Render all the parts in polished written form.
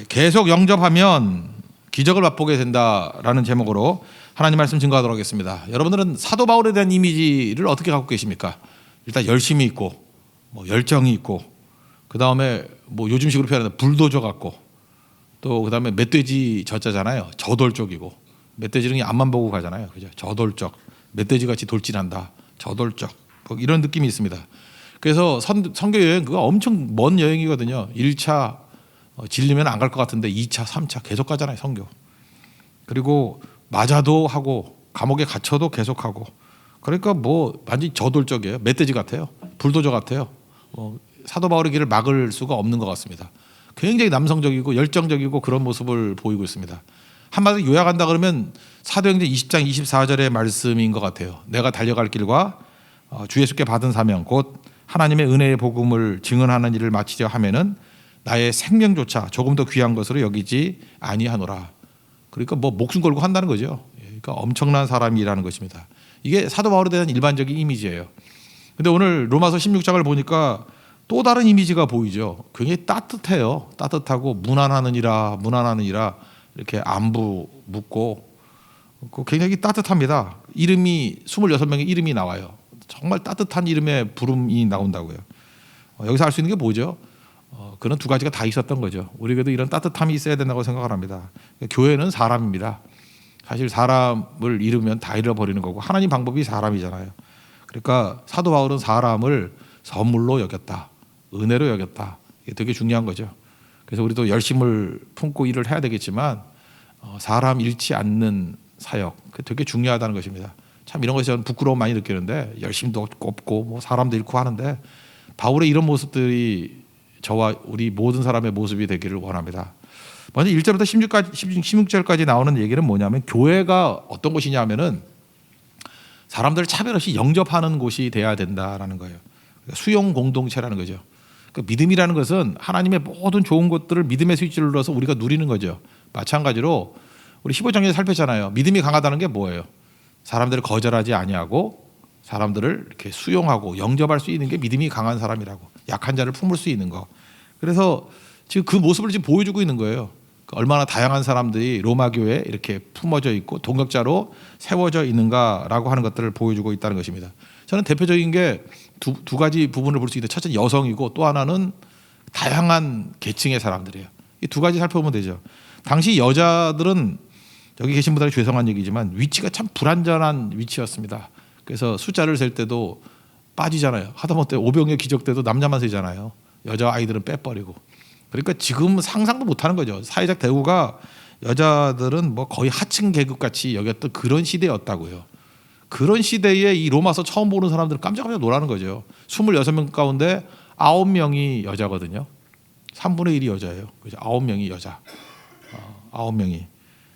계속 영접하면 기적을 맛보게 된다라는 제목으로 하나님 말씀 증거하도록 하겠습니다. 여러분들은 사도 바울에 대한 이미지를 어떻게 갖고 계십니까? 일단 열심이 있고 열정이 있고 그다음에 요즘식으로 표현하면 불도저 같고 또 그다음에 멧돼지 젖자잖아요. 저돌적이고 멧돼지는 그냥 앞만 보고 가잖아요. 그죠? 저돌적. 멧돼지 같이 돌진한다. 저돌적. 이런 느낌이 있습니다. 그래서 선교 여행 그거 엄청 먼 여행이거든요. 1차 질리면 안 갈 것 같은데 2차, 3차 계속 가잖아요. 선교. 그리고 맞아도 하고 감옥에 갇혀도 계속하고 그러니까 완전히 저돌적이에요. 멧돼지 같아요. 불도저 같아요. 사도 바울의 길을 막을 수가 없는 것 같습니다. 굉장히 남성적이고 열정적이고 그런 모습을 보이고 있습니다. 한마디로 요약한다 그러면 사도행전 20장 24절의 말씀인 것 같아요. 내가 달려갈 길과 주 예수께 받은 사명 곧 하나님의 은혜의 복음을 증언하는 일을 마치려 하면은 나의 생명조차 조금 더 귀한 것으로 여기지 아니하노라. 그러니까 목숨 걸고 한다는 거죠. 그러니까 엄청난 사람이라는 것입니다. 이게 사도 바울에 대한 일반적인 이미지예요. 근데 오늘 로마서 16장을 보니까 또 다른 이미지가 보이죠. 굉장히 따뜻해요. 따뜻하고 무난하느니라 이렇게 안부 묻고 굉장히 따뜻합니다. 이름이 26명의 이름이 나와요. 정말 따뜻한 이름의 부름이 나온다고요. 여기서 알 수 있는 게 뭐죠? 그런 두 가지가 다 있었던 거죠. 우리에게도 이런 따뜻함이 있어야 된다고 생각을 합니다. 교회는 사람입니다. 사실 사람을 잃으면 다 잃어버리는 거고 하나님 방법이 사람이잖아요. 그러니까 사도 바울은 사람을 선물로 여겼다. 은혜로 여겼다. 이게 되게 중요한 거죠. 그래서 우리도 열심을 품고 일을 해야 되겠지만 사람 잃지 않는 사역 그게 되게 중요하다는 것입니다. 참 이런 것이 저는 부끄러움 많이 느끼는데 열심도 꼽고 사람도 잃고 하는데 바울의 이런 모습들이 저와 우리 모든 사람의 모습이 되기를 원합니다. 먼저 1절부터 16절까지 나오는 얘기는 뭐냐면 교회가 어떤 곳이냐 하면은 사람들을 차별 없이 영접하는 곳이 돼야 된다라는 거예요. 수용 공동체라는 거죠. 그러니까 믿음이라는 것은 하나님의 모든 좋은 것들을 믿음의 스위치를 눌러서 우리가 누리는 거죠. 마찬가지로 우리 15장에서 살폈잖아요. 믿음이 강하다는 게 뭐예요? 사람들을 거절하지 아니하고 사람들을 이렇게 수용하고 영접할 수 있는 게 믿음이 강한 사람이라고. 약한 자를 품을 수 있는 거. 그래서 지금 그 모습을 지금 보여주고 있는 거예요. 얼마나 다양한 사람들이 로마 교회에 이렇게 품어져 있고 동역자로 세워져 있는가라고 하는 것들을 보여주고 있다는 것입니다. 저는 대표적인 게 두 가지 부분을 볼 수 있는데 첫째는 여성이고 또 하나는 다양한 계층의 사람들이에요. 이 두 가지 살펴보면 되죠. 당시 여자들은 여기 계신 분들에게 죄송한 얘기지만 위치가 참 불안전한 위치였습니다. 그래서 숫자를 셀 때도 빠지잖아요. 하다못해 오병이어 기적 때도 남자만 세잖아요. 여자 아이들은 빼버리고. 그러니까 지금 상상도 못하는 거죠. 사회적 대우가 여자들은 거의 하층 계급 같이 여겼던 그런 시대였다고요. 그런 시대에 이 로마서 처음 보는 사람들은 깜짝깜짝 놀라는 거죠. 26명 가운데 9명이 여자거든요. 3분의 1이 여자예요. 그죠? 9명이 여자. 9명이.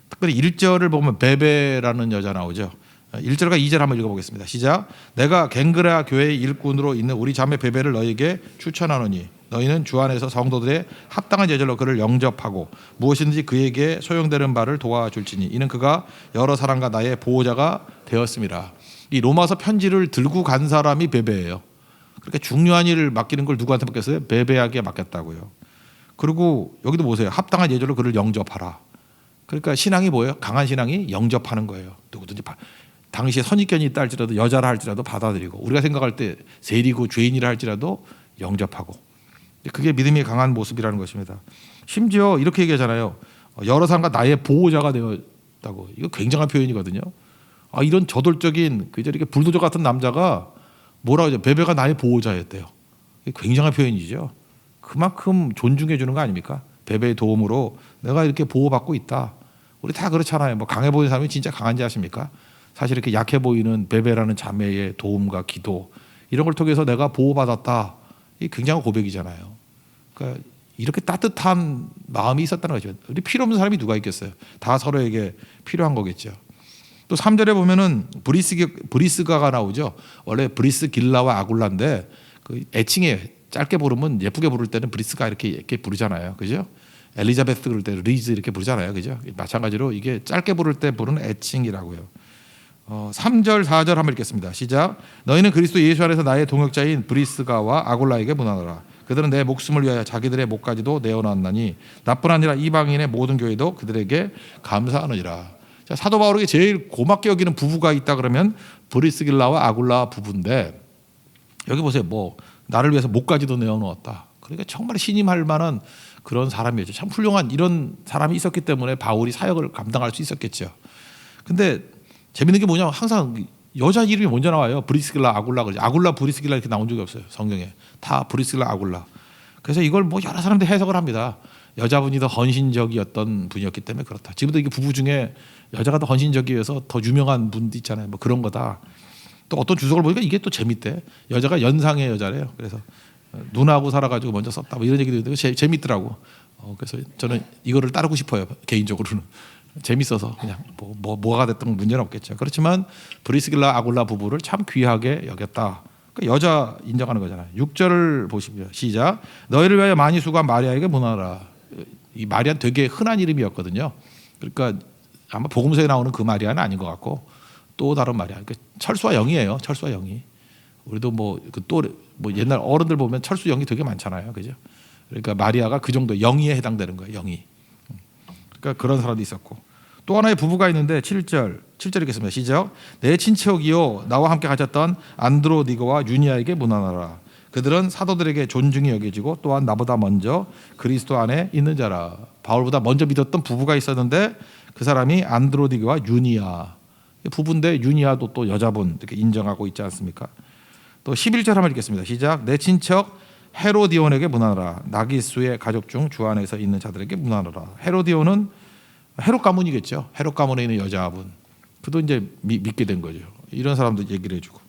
특별히 1절을 보면 베베라는 여자 나오죠. 1절과 2절 한번 읽어보겠습니다. 시작. 내가 갱그라 교회의 일꾼으로 있는 우리 자매 베베를 너에게 추천하노니 너희는 주 안에서 성도들의 합당한 예절로 그를 영접하고 무엇이든지 그에게 소용되는 바를 도와줄지니 이는 그가 여러 사람과 나의 보호자가 되었습니다. 이 로마서 편지를 들고 간 사람이 베베예요. 그러니까 중요한 일을 맡기는 걸 누구한테 맡겼어요? 베베에게 맡겼다고요. 그리고 여기도 보세요. 합당한 예절로 그를 영접하라. 그러니까 신앙이 뭐예요? 강한 신앙이 영접하는 거예요. 누구든지 당시에 선입견이 있다 할지라도 여자라 할지라도 받아들이고 우리가 생각할 때 세리고 죄인이라 할지라도 영접하고 그게 믿음이 강한 모습이라는 것입니다. 심지어 이렇게 얘기하잖아요. 여러 사람과 나의 보호자가 되었다고. 이거 굉장한 표현이거든요. 이런 저돌적인 이렇게 불도저 같은 남자가 뭐라고 하죠? 베베가 나의 보호자였대요. 이게 굉장한 표현이죠. 그만큼 존중해 주는 거 아닙니까? 베베의 도움으로 내가 이렇게 보호받고 있다. 우리 다 그렇잖아요. 강해 보이는 사람이 진짜 강한지 아십니까? 사실 이렇게 약해 보이는 베베라는 자매의 도움과 기도 이런 걸 통해서 내가 보호받았다. 이게 굉장한 고백이잖아요. 그러니까 이렇게 따뜻한 마음이 있었다는 거죠. 우리 필요 없는 사람이 누가 있겠어요. 다 서로에게 필요한 거겠죠. 또 3절에 보면은 브리스가가 나오죠. 원래 브리스길라와 아굴라인데 그 애칭에 짧게 부르면 예쁘게 부를 때는 브리스가 이렇게 부르잖아요. 그죠? 엘리자베스 그럴 때 리즈 이렇게 부르잖아요. 그죠? 마찬가지로 이게 짧게 부를 때 부르는 애칭이라고요. 3절 4절 한번 읽겠습니다. 시작. 너희는 그리스도 예수 안에서 나의 동역자인 브리스가와 아굴라에게 문하노라. 그들은 내 목숨을 위하여 자기들의 목까지도 내어놨나니 나뿐 아니라 이방인의 모든 교회도 그들에게 감사하느니라. 자, 사도 바울에게 제일 고맙게 여기는 부부가 있다 그러면 브리스길라와 아굴라 부부인데, 여기 보세요. 뭐 나를 위해서 목까지도 내어놓았다. 그러니까 정말 신임할 만한 그런 사람이었죠. 참 훌륭한 이런 사람이 있었기 때문에 바울이 사역을 감당할 수 있었겠죠. 근데 재밌는 게 뭐냐면 항상 여자 이름이 먼저 나와요. 브리스길라, 아굴라. 아굴라, 브리스길라 이렇게 나온 적이 없어요. 성경에. 다 브리스길라, 아굴라. 그래서 이걸 뭐 여러 사람들이 해석을 합니다. 여자분이 더 헌신적이었던 분이었기 때문에 그렇다. 지금도 이게 부부 중에 여자가 더 헌신적이어서 더 유명한 분도 있잖아요. 뭐 그런 거다. 또 어떤 주석을 보니까 이게 또 재밌대. 여자가 연상의 여자래요. 그래서 누나하고 살아가지고 먼저 썼다. 뭐 이런 얘기도 있는데 재밌더라고. 그래서 저는 이거를 따르고 싶어요. 개인적으로는. 재밌어서 그냥 뭐가 됐든 문제는 없겠죠. 그렇지만 브리스길라 아굴라 부부를 참 귀하게 여겼다. 그러니까 여자 인정하는 거잖아요. 6절을 보시면 시작. 너희를 위하여 많이 수고한 마리아에게 문하라. 이 마리아는 되게 흔한 이름이었거든요. 그러니까 아마 복음서에 나오는 그 마리아는 아닌 것 같고 또 다른 마리아. 그러니까 철수와 영이에요. 철수와 영이. 우리도 뭐 옛날 어른들 보면 철수 영이 되게 많잖아요. 그죠? 그러니까 마리아가 그 정도 영이에 해당되는 거예요. 영이. 그러니까 그런 사람도 있었고 또 하나의 부부가 있는데 7절 읽겠습니다. 시작. 내 친척이요 나와 함께 가졌던 안드로니고와 유니아에게 문안하라. 그들은 사도들에게 존중이 여겨지고 또한 나보다 먼저 그리스도 안에 있는 자라. 바울보다 먼저 믿었던 부부가 있었는데 그 사람이 안드로니고와 유니아. 부부인데 유니아도 또 여자분 이렇게 인정하고 있지 않습니까? 또 11절 한번 읽겠습니다. 시작. 내 친척 헤로디온에게 문안하라. 나기수의 가족 중 주 안에서 있는 자들에게 문안하라. 헤로디온은 헤롯 가문이겠죠. 헤롯 가문에 있는 여자분. 그도 이제 믿게 된 거죠. 이런 사람도 얘기를 해주고.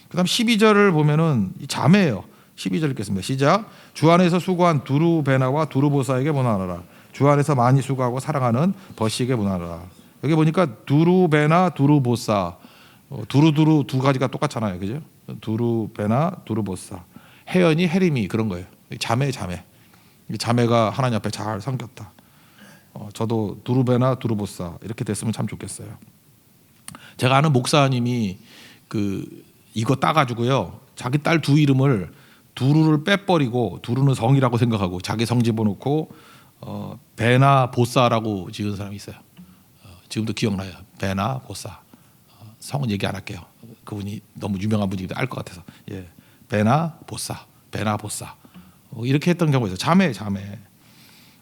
그다음 12절을 보면은 자매예요. 12절 읽겠습니다. 시작. 주 안에서 수고한 두루베나와 두루보사에게 문안하라. 주 안에서 많이 수고하고 사랑하는 버시에게 문안하라. 여기 보니까 두루베나 두루보사, 두루두루 두 가지가 똑같잖아요. 그죠? 두루베나 두루보사. 혜연이 해림이 그런 거예요. 자매가 하나님 앞에 잘 섬겼다. 저도 두루베나 두루보사 이렇게 됐으면 참 좋겠어요. 제가 아는 목사님이 이거 따가지고요 자기 딸 두 이름을 두루를 빼버리고 두루는 성이라고 생각하고 자기 성 집어넣고 베나 보사라고 지은 사람이 있어요. 지금도 기억나요. 베나 보사. 성은 얘기 안 할게요. 그분이 너무 유명한 분이기도 알 것 같아서. 예. 베나 보사 이렇게 했던 경우가 있어요. 자매.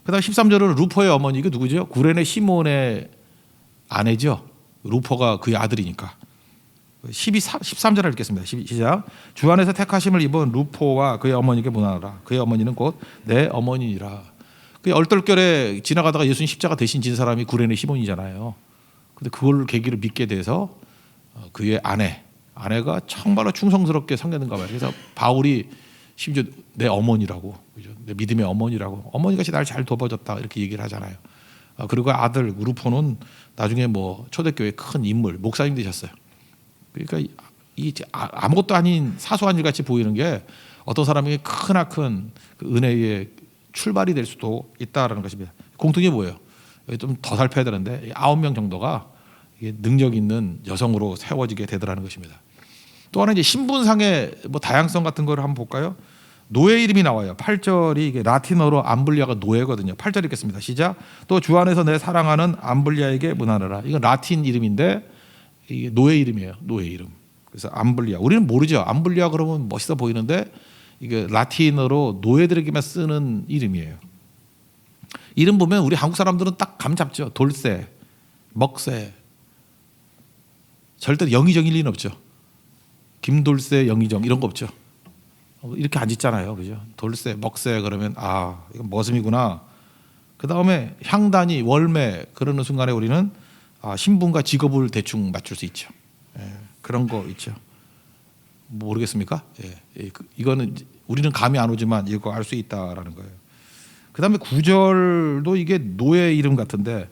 그다음 13절은 루퍼의 어머니. 이게 누구죠? 구레네 시몬의 아내죠. 루퍼가 그의 아들이니까. 13절을 읽겠습니다. 시작. 주 안에서 택하심을 입은 루포와 그의 어머니에게 문안하라. 그의 어머니는 곧 내 어머니니라. 그 얼떨결에 지나가다가 예수님 십자가 대신 진 사람이 구레네 시몬이잖아요. 근데 그걸 계기로 믿게 돼서 그의 아내가 정말로 충성스럽게 섬겼는가 봐요. 그래서 바울이 심지어 내 어머니라고, 그죠? 내 믿음의 어머니라고, 어머니같이 날 잘 돕아줬다 이렇게 얘기를 하잖아요. 그리고 아들 루포는 나중에 뭐 초대교회 큰 인물, 목사님 되셨어요. 그러니까 이 아무것도 아닌 사소한 일 같이 보이는 게 어떤 사람에게 크나큰 그 은혜의 출발이 될 수도 있다라는 것입니다. 공통이 뭐예요? 좀 더 살펴야 되는데 9명 정도가 능력 있는 여성으로 세워지게 되더라는 것입니다. 또 하나 이제 신분상의 뭐 다양성 같은 거를 한번 볼까요? 노예 이름이 나와요. 8절이 이게 라틴어로 암블리아가 노예거든요. 8절 읽겠습니다. 시작. 또 주 안에서 내 사랑하는 암블리아에게 문안하라. 이건 라틴 이름인데 이게 노예 이름이에요. 노예 이름. 그래서 암블리아. 우리는 모르죠. 암블리아 그러면 멋있어 보이는데 이게 라틴어로 노예들에게만 쓰는 이름이에요. 이름 보면 우리 한국 사람들은 딱 감 잡죠. 돌세, 먹세. 절대 영의정일 리는 없죠. 김돌세, 영의정 이런 거 없죠. 이렇게 안 짓잖아요. 그죠? 돌세, 먹세 그러면 이건 머슴이구나. 그 다음에 향단이, 월매 그러는 순간에 우리는 신분과 직업을 대충 맞출 수 있죠. 예, 그런 거 있죠. 모르겠습니까? 이거는 우리는 감이 안 오지만 이거 알 수 있다라는 거예요. 그 다음에 9절도 이게 노예 이름 같은데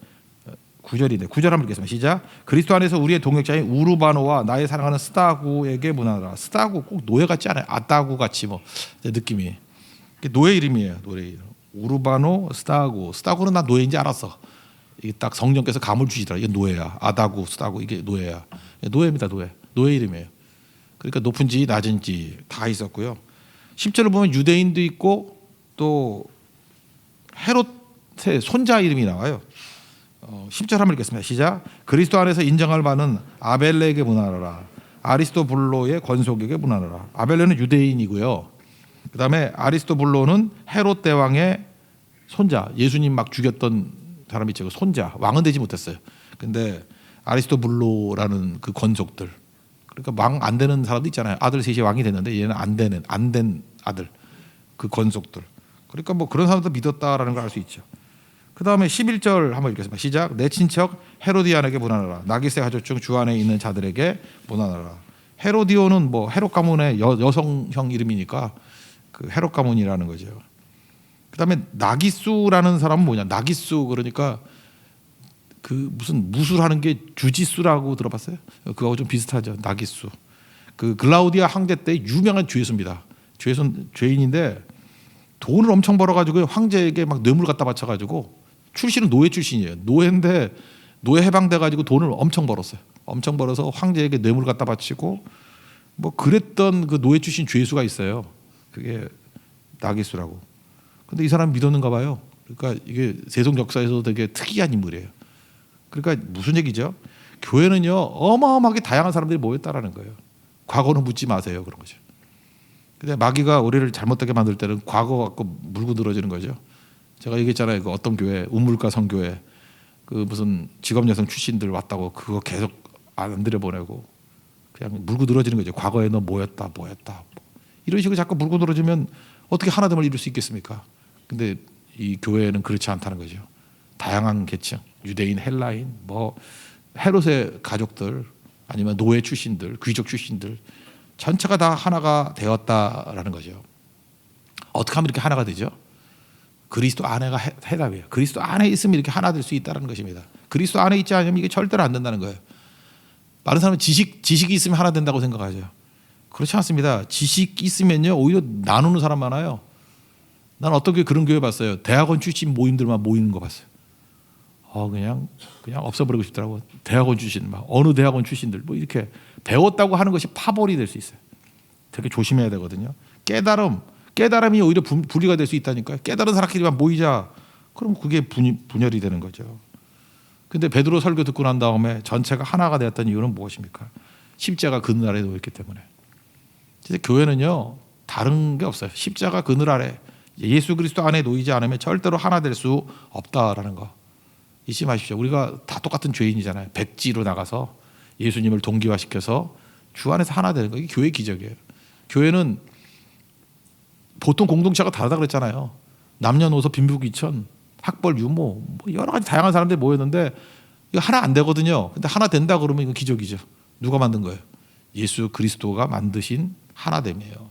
9절인데 9절 한번 읽겠습니다. 시작. 그리스도 안에서 우리의 동역자인 우르바노와 나의 사랑하는 스다구에게 문안하라. 스다구 꼭 노예 같지 않아요? 아다구 같이 뭐 느낌이. 노예 이름이에요. 노예 이름. 우르바노, 스다구. 스다구는 나 노예인지 알았어. 이게 딱 성령께서 감을 주시더라. 이게 노예야. 아다구, 스다구 이게 노예야. 노예입니다. 노예. 노예 이름이에요. 그러니까 높은지 낮은지 다 있었고요. 10절을 보면 유대인도 있고 또 헤롯의 손자 이름이 나와요. 10절 한번 읽겠습니다. 시작. 그리스도 안에서 인정을 받는 아벨레에게 문안하라. 아리스토블로의 권속에게 문안하라. 아벨레는 유대인이고요. 그 다음에 아리스토블로는 헤롯 대왕의 손자, 예수님 막 죽였던 사람이 있죠. 손자, 왕은 되지 못했어요. 근데 아리스토블로라는 그 권속들, 그러니까 왕 안 되는 사람도 있잖아요. 아들 셋이 왕이 됐는데 얘는 안 된 아들, 그 권속들. 그러니까 뭐 그런 사람도 믿었다라는 걸 알 수 있죠. 그 다음에 11절 한번 읽겠습니다. 시작. 내 친척 헤로디안에게 문안하라. 나기세 가족 중 주 안에 있는 자들에게 문안하라. 헤로디오는 뭐 헤롯 가문의 여성형 이름이니까 그 헤롯 가문이라는 거죠. 그 다음에 나기수라는 사람은 뭐냐? 나기수 그러니까 그 무슨 무술하는 게 주짓수라고 들어봤어요? 그거하고 좀 비슷하죠. 나기수. 그 글라우디아 황제 때 유명한 죄수입니다. 죄인인데 돈을 엄청 벌어가지고 황제에게 막 뇌물 갖다 바쳐가지고 출신은 노예 출신이에요. 노예인데 노예 해방돼가지고 돈을 엄청 벌었어요. 엄청 벌어서 황제에게 뇌물 갖다 바치고 뭐 그랬던 그 노예 출신 죄수가 있어요. 그게 나기수라고. 근데 이 사람 믿었는가 봐요. 그러니까 이게 세속 역사에서 되게 특이한 인물이에요. 그러니까 무슨 얘기죠? 교회는요 어마어마하게 다양한 사람들이 모였다라는 거예요. 과거는 묻지 마세요 그런 거죠. 근데 마귀가 우리를 잘못되게 만들 때는 과거 갖고 물고 늘어지는 거죠. 제가 얘기했잖아요. 그 어떤 교회 우물가 성교회 그 무슨 직업 여성 출신들 왔다고 그거 계속 안 들여보내고 그냥 물고 늘어지는 거죠. 과거에 너 뭐였다. 이런 식으로 자꾸 물고 늘어지면 어떻게 하나됨을 이룰 수 있겠습니까? 근데 이 교회는 그렇지 않다는 거죠. 다양한 계층, 유대인, 헬라인, 뭐 헤롯의 가족들, 아니면 노예 출신들, 귀족 출신들 전체가 다 하나가 되었다라는 거죠. 어떻게 하면 이렇게 하나가 되죠? 그리스도 안에가 해답이에요. 그리스도 안에 있으면 이렇게 하나 될 수 있다는 것입니다. 그리스도 안에 있지 않으면 이게 절대로 안 된다는 거예요. 많은 사람은 지식이 있으면 하나 된다고 생각하죠. 그렇지 않습니다. 지식이 있으면요 오히려 나누는 사람 많아요. 난 어떤 그런 교회 봤어요. 대학원 출신 모임들만 모이는 거 봤어요. 그냥 없어버리고 싶더라고. 대학원 출신 막 어느 대학원 출신들 뭐 이렇게 배웠다고 하는 것이 파벌이 될 수 있어요. 되게 조심해야 되거든요. 깨달음이 오히려 분리가 될 수 있다니까요. 깨달은 사람끼리만 모이자. 그럼 그게 분열이 되는 거죠. 근데 베드로 설교 듣고 난 다음에 전체가 하나가 되었던 이유는 무엇입니까? 십자가 그늘 아래에 놓였기 때문에. 진짜 교회는요 다른 게 없어요. 십자가 그늘 아래 예수 그리스도 안에 놓이지 않으면 절대로 하나 될 수 없다라는 거 잊지 마십시오. 우리가 다 똑같은 죄인이잖아요. 백지로 나가서 예수님을 동기화시켜서 주 안에서 하나 되는 거 이게 교회의 기적이에요. 교회는 보통 공동체가 다르다 그랬잖아요. 남녀노소 빈부귀천 학벌 유모 뭐 여러 가지 다양한 사람들이 모였는데 이거 하나 안 되거든요. 근데 하나 된다 그러면 이거 기적이죠. 누가 만든 거예요? 예수 그리스도가 만드신 하나됨이에요.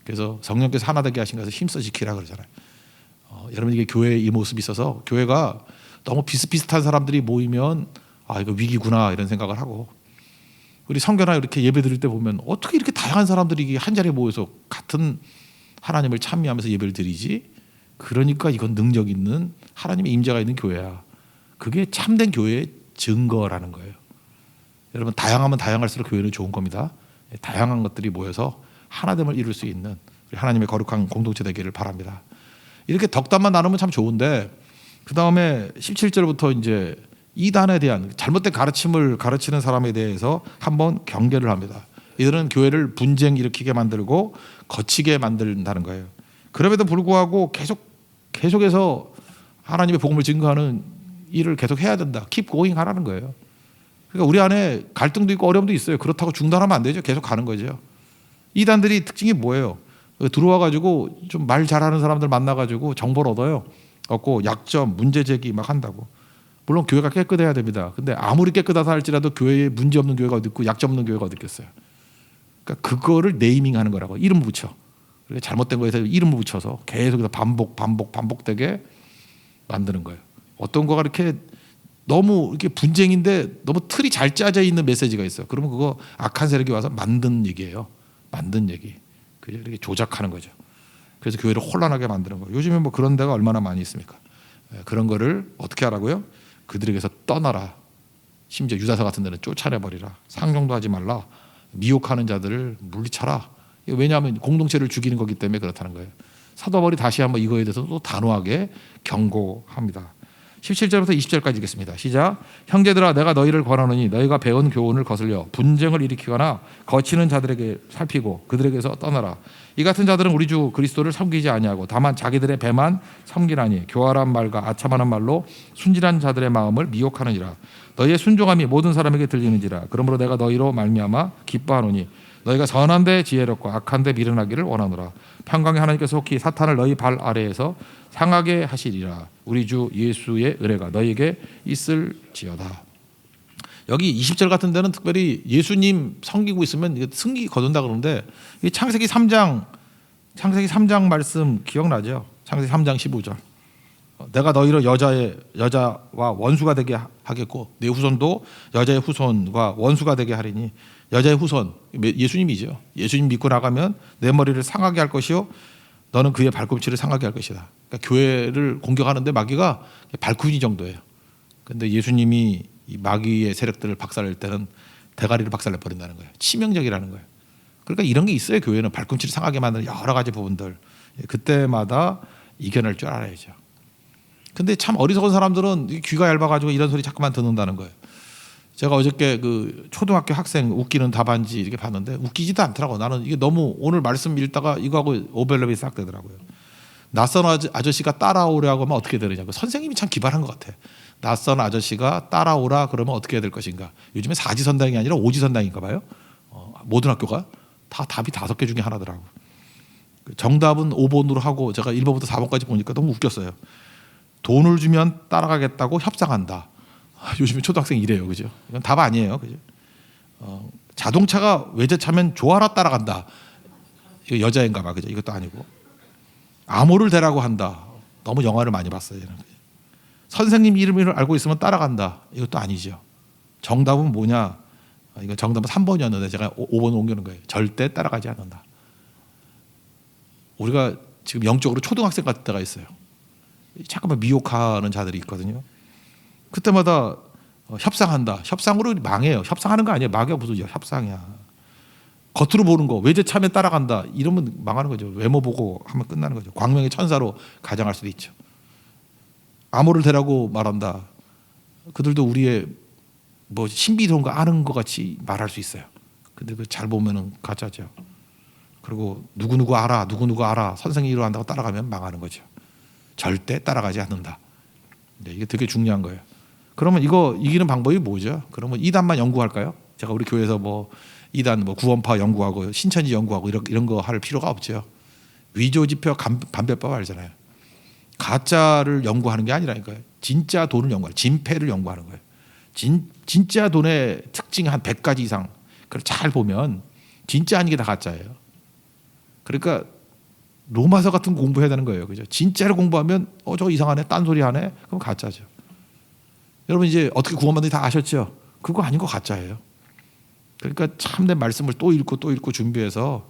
그래서 성령께서 하나 되게 하신 것을 힘써 지키라 그러잖아요. 여러분 이게 교회의 이 모습이 있어서 교회가 너무 비슷비슷한 사람들이 모이면 이거 위기구나 이런 생각을 하고 우리 성교나 이렇게 예배 드릴 때 보면 어떻게 이렇게 다양한 사람들이 한 자리에 모여서 같은 하나님을 찬미하면서 예배를 드리지? 그러니까 이건 능력 있는 하나님의 임재가 있는 교회야. 그게 참된 교회의 증거라는 거예요. 여러분 다양하면 다양할수록 교회는 좋은 겁니다. 다양한 것들이 모여서 하나됨을 이룰 수 있는 하나님의 거룩한 공동체 되기를 바랍니다. 이렇게 덕담만 나누면 참 좋은데 그 다음에 17절부터 이제 이단에 대한 잘못된 가르침을 가르치는 사람에 대해서 한번 경계를 합니다. 이들은 교회를 분쟁 일으키게 만들고 거치게 만든다는 거예요. 그럼에도 불구하고 계속해서 하나님의 복음을 증거하는 일을 계속 해야 된다. keep going 하라는 거예요. 그러니까 우리 안에 갈등도 있고 어려움도 있어요. 그렇다고 중단하면 안 되죠. 계속 가는 거죠. 이단들이 특징이 뭐예요? 들어와가지고 좀 말 잘하는 사람들 만나가지고 정보를 얻고 약점, 문제 제기 막 한다고. 물론 교회가 깨끗해야 됩니다. 근데 아무리 깨끗하다 할지라도 교회에 문제 없는 교회가 어디 있고 약점 없는 교회가 어디 있겠어요. 그러니까 그거를 네이밍하는 거라고. 이름 붙여. 그러니까 잘못된 거에서 이름을 붙여서 계속해서 반복되게 만드는 거예요. 어떤 거가 이렇게 너무 이렇게 분쟁인데 너무 틀이 잘 짜져 있는 메시지가 있어요. 그러면 그거 악한 세력이 와서 만든 얘기예요. 만든 얘기. 그냥 이렇게 조작하는 거죠. 그래서 교회를 혼란하게 만드는 거예요. 요즘에 뭐 그런 데가 얼마나 많이 있습니까? 그런 거를 어떻게 하라고요? 그들에게서 떠나라. 심지어 유다서 같은 데는 쫓아내버리라. 상종도 하지 말라. 미혹하는 자들을 물리쳐라. 왜냐하면 공동체를 죽이는 거기 때문에 그렇다는 거예요. 사도 바울이 다시 한번 이거에 대해서 또 단호하게 경고합니다. 17절부터 20절까지 읽겠습니다. 시작. 형제들아 내가 너희를 권하노니 너희가 배운 교훈을 거슬려 분쟁을 일으키거나 거치는 자들에게 살피고 그들에게서 떠나라. 이 같은 자들은 우리 주 그리스도를 섬기지 아니하고 다만 자기들의 배만 섬기나니 교활한 말과 아첨하는 말로 순진한 자들의 마음을 미혹하느니라. 너희의 순종함이 모든 사람에게 들리는지라. 그러므로 내가 너희로 말미암아 기뻐하노니 너희가 선한데 지혜롭고 악한데 미련하기를 원하노라. 평강의 하나님께서 속히 사탄을 너희 발 아래에서 상하게 하시리라. 우리 주 예수의 은혜가 너희에게 있을지어다. 여기 20절 같은 데는 특별히 예수님 섬기고 있으면 승기 거둔다 그러는데 이 창세기 3장 말씀 기억나죠? 창세기 3장 15절. 내가 너희를 여자와 원수가 되게 하겠고 내 후손도 여자의 후손과 원수가 되게 하리니 여자의 후손 예수님이죠. 예수님 믿고 나가면 내 머리를 상하게 할 것이요 너는 그의 발꿈치를 상하게 할 것이다. 그러니까 교회를 공격하는데 마귀가 발굽이 정도예요. 그런데 예수님이 이 마귀의 세력들을 박살낼 때는 대가리를 박살내 버린다는 거예요. 치명적이라는 거예요. 그러니까 이런 게 있어요. 교회는 발꿈치를 상하게 만드는 여러 가지 부분들 그때마다 이겨낼 줄 알아야죠. 근데 참 어리석은 사람들은 귀가 얇아가지고 이런 소리 자꾸만 듣는다는 거예요. 제가 어저께 그 초등학교 학생 웃기는 답안지 이렇게 봤는데 웃기지도 않더라고. 나는 이게 너무 오늘 말씀 읽다가 이거하고 오버랩이 싹 되더라고요. 낯선 아저씨가 따라오라고 하면 어떻게 되느냐고. 선생님이 참 기발한 것 같아. 낯선 아저씨가 따라오라 그러면 어떻게 해야 될 것인가. 요즘에 사지선당이 아니라 오지선당인가 봐요. 모든 학교가 다 답이 5개 중에 하나더라고. 정답은 5번으로 하고 제가 1번부터 4번까지 보니까 너무 웃겼어요. 돈을 주면 따라가겠다고 협상한다. 요즘에 초등학생 이래요, 그죠? 이건 답 아니에요, 그죠? 자동차가 외제차면 좋아라 따라간다. 이거 여자인가 봐, 그죠? 이것도 아니고. 암호를 대라고 한다. 너무 영화를 많이 봤어요. 선생님 이름을 알고 있으면 따라간다. 이것도 아니죠. 정답은 뭐냐? 이거 정답은 3번이었는데 제가 5번 옮기는 거예요. 절대 따라가지 않는다. 우리가 지금 영적으로 초등학생 같은 때가 있어요. 잠깐만 미혹하는 자들이 있거든요. 그때마다 협상한다. 협상으로 망해요. 협상하는 거 아니에요. 마귀가 무슨 협상이야. 겉으로 보는 거 외제차면 따라간다. 이러면 망하는 거죠. 외모 보고 하면 끝나는 거죠. 광명의 천사로 가장할 수도 있죠. 암호를 대라고 말한다. 그들도 우리의 뭐 신비로운 거 아는 것 같이 말할 수 있어요. 근데 그 잘 보면은 가짜죠. 그리고 누구누구 알아. 선생님이 이러 한다고 따라가면 망하는 거죠. 절대 따라가지 않는다. 이게 되게 중요한 거예요. 그러면 이거 이기는 방법이 뭐죠? 그러면 2단만 연구할까요? 제가 우리 교회에서 뭐 2단 뭐 구원파 연구하고 신천지 연구하고 이런 거 할 필요가 없죠. 위조지표 반별법 알잖아요. 가짜를 연구하는 게 아니라니까요. 진짜 돈을 연구하는, 진패를 연구하는 거예요. 진짜 돈의 특징 한 100가지 이상 그걸 잘 보면 진짜 아닌 게 다 가짜예요. 그러니까 로마서 같은 거 공부해야 되는 거예요. 그죠? 진짜를 공부하면 저거 이상하네, 딴소리 하네, 그럼 가짜죠. 여러분 이제 어떻게 구원받는지 다 아셨죠? 그거 아닌 거 가짜예요. 그러니까 참된 말씀을 또 읽고 준비해서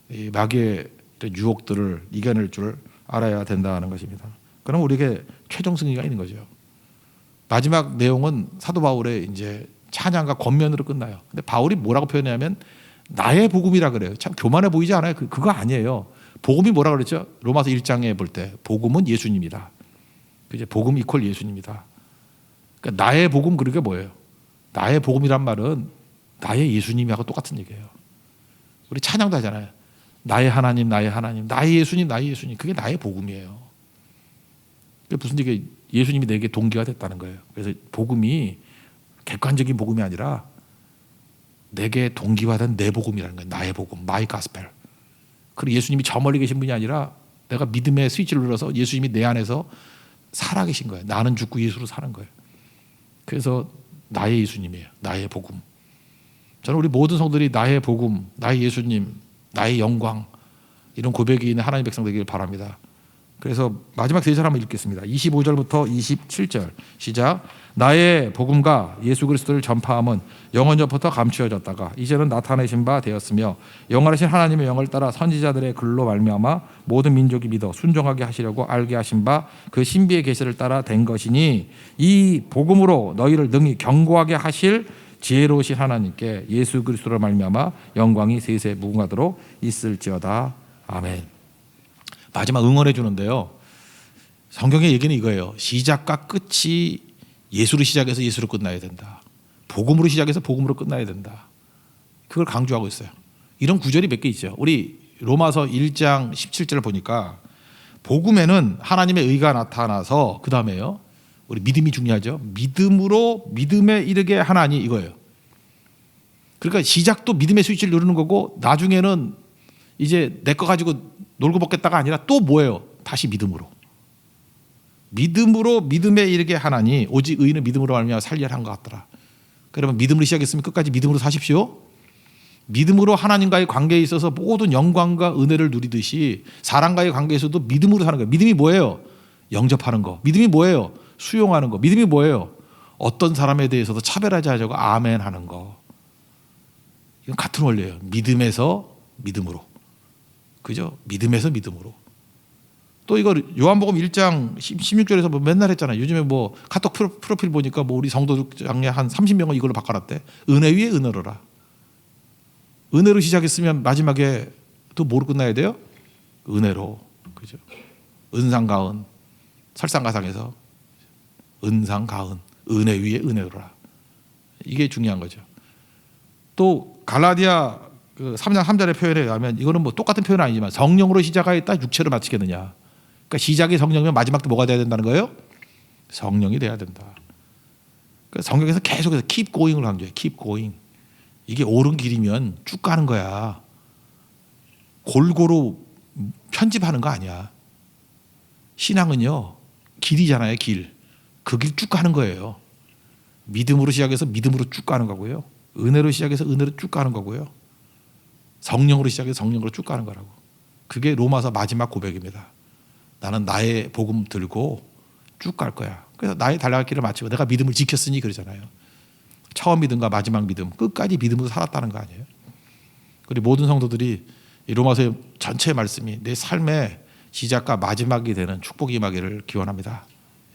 이 마귀의 유혹들을 이겨낼 줄 알아야 된다는 것입니다. 그럼 우리에게 최종 승리가 있는 거죠. 마지막 내용은 사도 바울의 이제 찬양과 권면으로 끝나요. 근데 바울이 뭐라고 표현하냐면 나의 복음이라 그래요. 참 교만해 보이지 않아요? 그거 아니에요. 복음이 뭐라 그랬죠? 로마서 1장에 볼 때 복음은 예수님이다. 그죠? 복음 이퀄 예수님이다. 그러니까 나의 복음 그게 뭐예요? 나의 복음이란 말은 나의 예수님하고 똑같은 얘기예요. 우리 찬양도 하잖아요. 나의 하나님, 나의 예수님, 나의 예수님. 그게 나의 복음이에요. 그게 무슨 얘기? 예수님이 내게 동기가 됐다는 거예요. 그래서 복음이 객관적인 복음이 아니라 내게 동기화된 내 복음이라는 거예요. 나의 복음, my gospel. 그리고 예수님이 저 멀리 계신 분이 아니라 내가 믿음의 스위치를 눌러서 예수님이 내 안에서 살아계신 거예요. 나는 죽고 예수로 사는 거예요. 그래서 나의 예수님이에요. 나의 복음. 저는 우리 모든 성들이 나의 복음, 나의 예수님, 나의 영광 이런 고백이 있는 하나님의 백성 되기를 바랍니다. 그래서 마지막 3절 한번 읽겠습니다. 25절부터 27절 시작. 나의 복음과 예수 그리스도를 전파함은 영원전부터 감추어졌다가 이제는 나타내신 바 되었으며 영원하신 하나님의 영을 따라 선지자들의 글로 말미암아 모든 민족이 믿어 순종하게 하시려고 알게 하신 바 그 신비의 계시를 따라 된 것이니 이 복음으로 너희를 능히 견고하게 하실 지혜로우신 하나님께 예수 그리스도로 말미암아 영광이 세세 무궁하도록 있을지어다. 아멘. 마지막 응원해 주는데요. 성경의 얘기는 이거예요. 시작과 끝이 예수로 시작해서 예수로 끝나야 된다. 복음으로 시작해서 복음으로 끝나야 된다. 그걸 강조하고 있어요. 이런 구절이 몇 개 있죠. 우리 로마서 1장 17절을 보니까 복음에는 하나님의 의가 나타나서 그 다음에요. 우리 믿음이 중요하죠. 믿음으로 믿음에 이르게 하나니 이거예요. 그러니까 시작도 믿음의 스위치를 누르는 거고 나중에는 이제 내 거 가지고 놀고 먹겠다가 아니라 또 뭐예요? 다시 믿음으로. 믿음으로 믿음에 이르게 하나니 오직 의인은 믿음으로 말미암아 살리라 한 것 같더라. 그러면 믿음으로 시작했으면 끝까지 믿음으로 사십시오. 믿음으로 하나님과의 관계에 있어서 모든 영광과 은혜를 누리듯이 사람과의 관계에서도 믿음으로 사는 거예요. 믿음이 뭐예요? 영접하는 거. 믿음이 뭐예요? 수용하는 거. 믿음이 뭐예요? 어떤 사람에 대해서도 차별하지 않고 아멘 하는 거. 이건 같은 원리예요. 믿음에서 믿음으로. 그죠? 믿음에서 믿음으로. 또 이거 요한복음 1장 16절에서 뭐 맨날 했잖아요. 요즘에 뭐 카톡 프로필 보니까 뭐 우리 성도들 중에 한 30명은 이걸로 바꿔놨대. 은혜 위에 은혜로라. 은혜로 시작했으면 마지막에 또 뭐로 끝나야 돼요? 은혜로. 그죠? 은상가은. 설상가상에서 은상가은. 은혜 위에 은혜로라. 이게 중요한 거죠. 또 갈라디아 그 3장 3절의 표현에 의하면 이거는 뭐 똑같은 표현은 아니지만 성령으로 시작하였다 육체로 마치겠느냐. 그러니까 시작이 성령이면 마지막도 뭐가 돼야 된다는 거예요? 성령이 돼야 된다. 그러니까 성경에서 계속해서 keep going을 강조해. keep going. 이게 옳은 길이면 쭉 가는 거야. 골고루 편집하는 거 아니야. 신앙은요. 길이잖아요. 길. 그 길 쭉 가는 거예요. 믿음으로 시작해서 믿음으로 쭉 가는 거고요. 은혜로 시작해서 은혜로 쭉 가는 거고요. 성령으로 시작해서 성령으로 쭉 가는 거라고. 그게 로마서 마지막 고백입니다. 나는 나의 복음 들고 쭉 갈 거야. 그래서 나의 달려갈 길을 마치고 내가 믿음을 지켰으니 그러잖아요. 처음 믿음과 마지막 믿음 끝까지 믿음으로 살았다는 거 아니에요. 우리 모든 성도들이 이 로마서의 전체 말씀이 내 삶의 시작과 마지막이 되는 축복이 임하기를 기원합니다.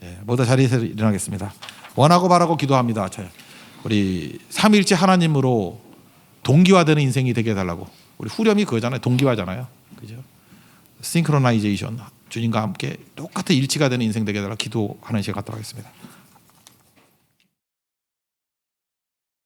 예, 모두 자리에서 일어나겠습니다. 원하고 바라고 기도합니다. 우리 삼위일체 하나님으로 동기화되는 인생이 되게 해달라고. 우리 후렴이 그거잖아요. 동기화잖아요. 그죠? 싱크로나이제이션. 주님과 함께 똑같은 일치가 되는 인생 되게 해달라고 기도하는 시간 갖도록 하겠습니다.